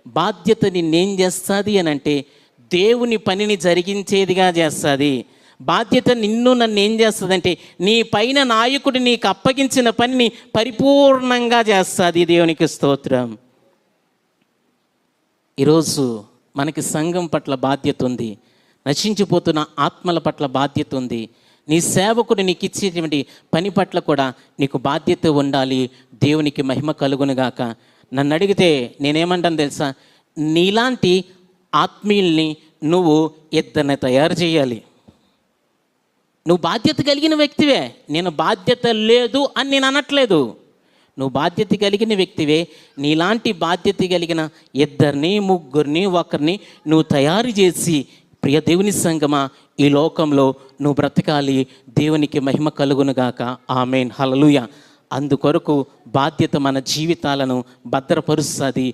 బాధ్యత నిన్నేం చేస్తుంది అని అంటే దేవుని పనిని జరిగించేదిగా చేస్తుంది. బాధ్యత నిన్ను నన్ను ఏం చేస్తుందంటే నీ పైన నాయకుడు నీకు అప్పగించిన పనిని పరిపూర్ణంగా చేస్తుంది. దేవునికి స్తోత్రం. ఈరోజు మనకి సంఘం పట్ల బాధ్యత ఉంది, నశించిపోతున్న ఆత్మల పట్ల బాధ్యత ఉంది. నీ సేవకుడు నీకు ఇచ్చేటువంటి పని పట్ల కూడా నీకు బాధ్యత ఉండాలి. దేవునికి మహిమ కలుగునుగాక. నన్ను అడిగితే నేనేమంటాను తెలుసా, నీలాంటి ఆత్మీయుల్ని నువ్వు ఇద్దరిని తయారు చేయాలి. నువ్వు బాధ్యత కలిగిన వ్యక్తివే. నేను బాధ్యత లేదు అని నేను అనట్లేదు. నువ్వు బాధ్యత కలిగిన వ్యక్తివే. నీలాంటి బాధ్యత కలిగిన ఇద్దరిని, ముగ్గురిని, ఒకరిని నువ్వు తయారు చేసి, ప్రియ దేవుని సంగమా, ఈ లోకంలో నువ్వు బ్రతకాలి. దేవునికి మహిమ కలుగునుగాక. ఆమేన్, హల్లెలూయా. అందుకొరకు బాధ్యత మన జీవితాలను భద్రపరుస్తుంది.